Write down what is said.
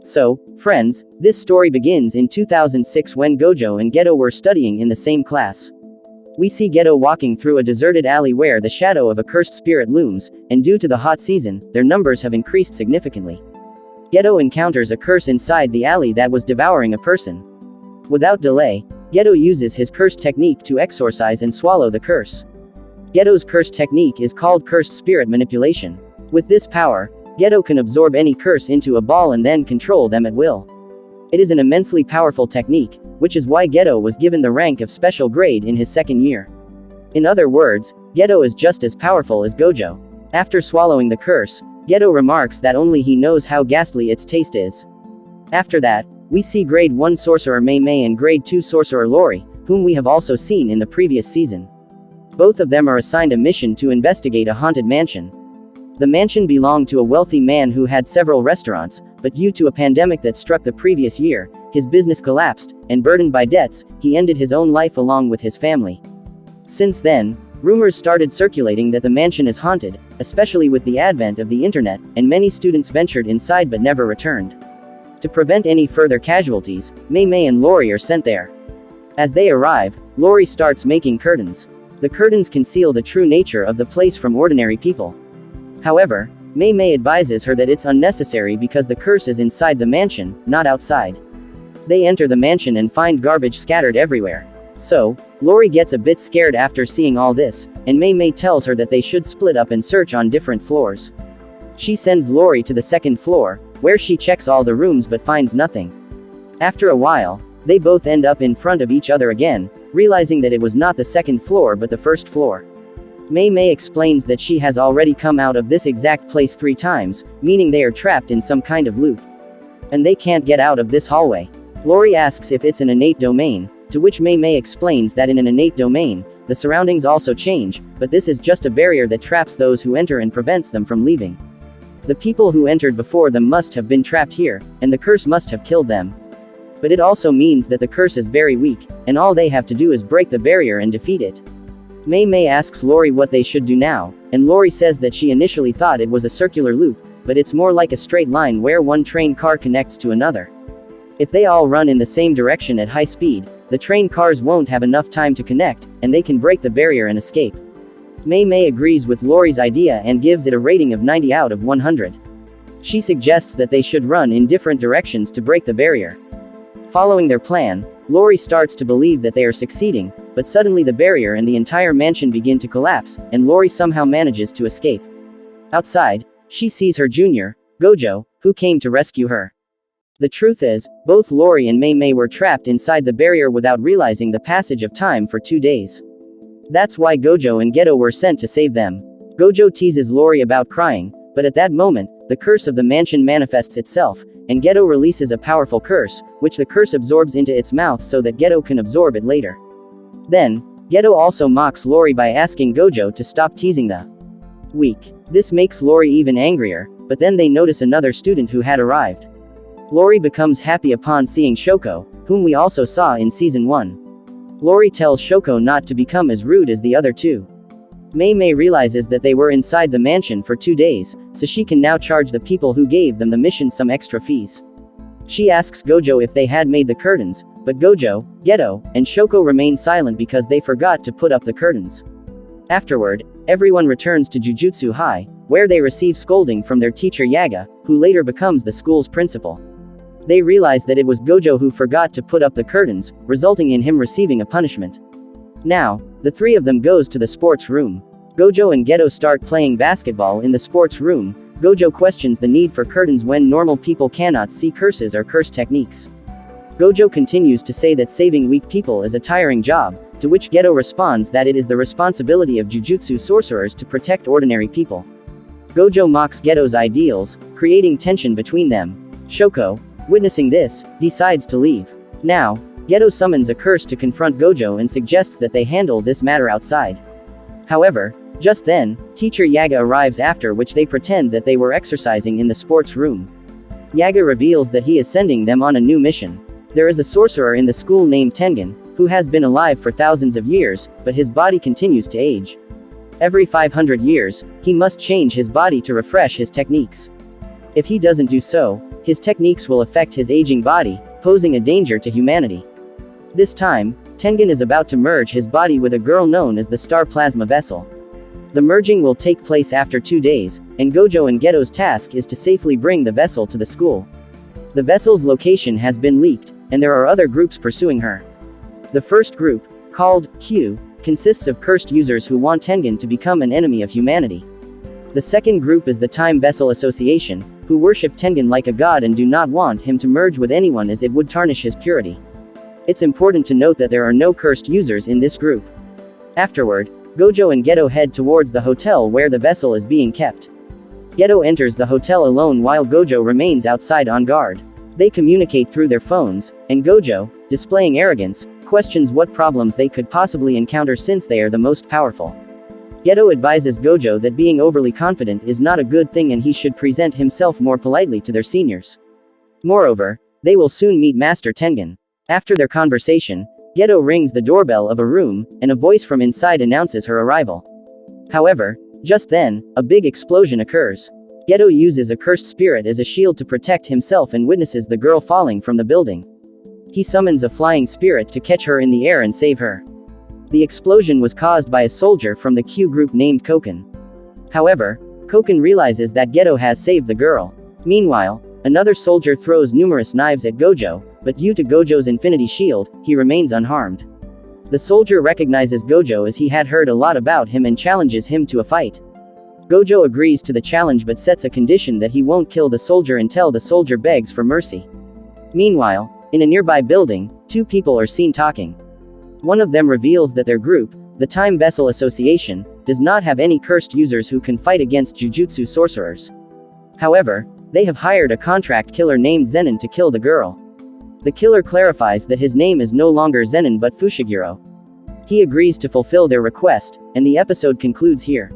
So, friends, this story begins in 2006 when Gojo and Geto were studying in the same class. We see Geto walking through a deserted alley where the shadow of a cursed spirit looms, and due to the hot season, their numbers have increased significantly. Geto encounters a curse inside the alley that was devouring a person. Without delay, Geto uses his curse technique to exorcise and swallow the curse. Geto's curse technique is called cursed spirit manipulation. With this power, Geto can absorb any curse into a ball and then control them at will. It is an immensely powerful technique, which is why Geto was given the rank of special grade in his second year. In other words, Geto is just as powerful as Gojo. After swallowing the curse, Geto remarks that only he knows how ghastly its taste is. After that, we see Grade 1 Sorcerer Mei Mei and Grade 2 Sorcerer Lori, whom we have also seen in the previous season. Both of them are assigned a mission to investigate a haunted mansion. The mansion belonged to a wealthy man who had several restaurants, but due to a pandemic that struck the previous year, his business collapsed, and burdened by debts, he ended his own life along with his family. Since then, rumors started circulating that the mansion is haunted, especially with the advent of the internet, and many students ventured inside but never returned. To prevent any further casualties, Mei Mei and Lori are sent there. As they arrive, Lori starts making curtains. The curtains conceal the true nature of the place from ordinary people. However, Mei Mei advises her that it's unnecessary because the curse is inside the mansion, not outside. They enter the mansion and find garbage scattered everywhere. So, Lori gets a bit scared after seeing all this, and Mei Mei tells her that they should split up and search on different floors. She sends Lori to the second floor, where she checks all the rooms but finds nothing. After a while, they both end up in front of each other again, realizing that it was not the second floor but the first floor. Mei Mei explains that she has already come out of this exact place 3 times, meaning they are trapped in some kind of loop. And they can't get out of this hallway. Lori asks if it's an innate domain, to which Mei Mei explains that in an innate domain, the surroundings also change, but this is just a barrier that traps those who enter and prevents them from leaving. The people who entered before them must have been trapped here, and the curse must have killed them. But it also means that the curse is very weak, and all they have to do is break the barrier and defeat it. Mei Mei asks Lori what they should do now, and Lori says that she initially thought it was a circular loop, but it's more like a straight line where one train car connects to another. If they all run in the same direction at high speed, the train cars won't have enough time to connect, and they can break the barrier and escape. Mei Mei agrees with Lori's idea and gives it a rating of 90 out of 100. She suggests that they should run in different directions to break the barrier. Following their plan, Lori starts to believe that they are succeeding, but suddenly the barrier and the entire mansion begin to collapse, and Lori somehow manages to escape. Outside, she sees her junior, Gojo, who came to rescue her. The truth is, both Lori and Mei Mei were trapped inside the barrier without realizing the passage of time for 2 days. That's why Gojo and Geto were sent to save them. Gojo teases Lori about crying, but at that moment, the curse of the mansion manifests itself, and Geto releases a powerful curse, which the curse absorbs into its mouth so that Geto can absorb it later. Then, Geto also mocks Lori by asking Gojo to stop teasing the weak. This makes Lori even angrier, but then they notice another student who had arrived. Lori becomes happy upon seeing Shoko, whom we also saw in Season 1. Lori tells Shoko not to become as rude as the other two. Mei Mei realizes that they were inside the mansion for 2 days, so she can now charge the people who gave them the mission some extra fees. She asks Gojo if they had made the curtains, but Gojo, Geto, and Shoko remain silent because they forgot to put up the curtains. Afterward, everyone returns to Jujutsu High, where they receive scolding from their teacher Yaga, who later becomes the school's principal. They realize that it was Gojo who forgot to put up the curtains, resulting in him receiving a punishment. Now, the 3 of them goes to the sports room. Gojo and Geto start playing basketball in the sports room. Gojo questions the need for curtains when normal people cannot see curses or curse techniques. Gojo continues to say that saving weak people is a tiring job, to which Geto responds that it is the responsibility of Jujutsu sorcerers to protect ordinary people. Gojo mocks Geto's ideals, creating tension between them. Shoko, witnessing this, decides to leave. Now, Geto summons a curse to confront Gojo and suggests that they handle this matter outside. However, just then, teacher Yaga arrives, after which they pretend that they were exercising in the sports room. Yaga reveals that he is sending them on a new mission. There is a sorcerer in the school named Tengen, who has been alive for thousands of years, but his body continues to age. Every 500 years, he must change his body to refresh his techniques. If he doesn't do so, His techniques will affect his aging body, posing a danger to humanity. This time, Tengen is about to merge his body with a girl known as the Star Plasma Vessel. The merging will take place after 2 days, and Gojo and Geto's task is to safely bring the vessel to the school. The vessel's location has been leaked, and there are other groups pursuing her. The first group, called Q, consists of cursed users who want Tengen to become an enemy of humanity. The second group is the Time Vessel Association, who worship Tengen like a god and do not want him to merge with anyone as it would tarnish his purity. It's important to note that there are no cursed users in this group. Afterward, Gojo and Geto head towards the hotel where the vessel is being kept. Geto enters the hotel alone while Gojo remains outside on guard. They communicate through their phones, and Gojo, displaying arrogance, questions what problems they could possibly encounter since they are the most powerful. Geto advises Gojo that being overly confident is not a good thing and he should present himself more politely to their seniors. Moreover, they will soon meet Master Tengen. After their conversation, Geto rings the doorbell of a room, and a voice from inside announces her arrival. However, just then, a big explosion occurs. Geto uses a cursed spirit as a shield to protect himself and witnesses the girl falling from the building. He summons a flying spirit to catch her in the air and save her. The explosion was caused by a soldier from the Q group named Koken. However, Koken realizes that Geto has saved the girl. Meanwhile, another soldier throws numerous knives at Gojo, but due to Gojo's infinity shield, he remains unharmed. The soldier recognizes Gojo as he had heard a lot about him and challenges him to a fight. Gojo agrees to the challenge but sets a condition that he won't kill the soldier until the soldier begs for mercy. Meanwhile, in a nearby building, 2 people are seen talking. One of them reveals that their group, the Time Vessel Association, does not have any cursed users who can fight against Jujutsu sorcerers. However, they have hired a contract killer named Zenin to kill the girl. The killer clarifies that his name is no longer Zenin but Fushiguro. He agrees to fulfill their request, and the episode concludes here.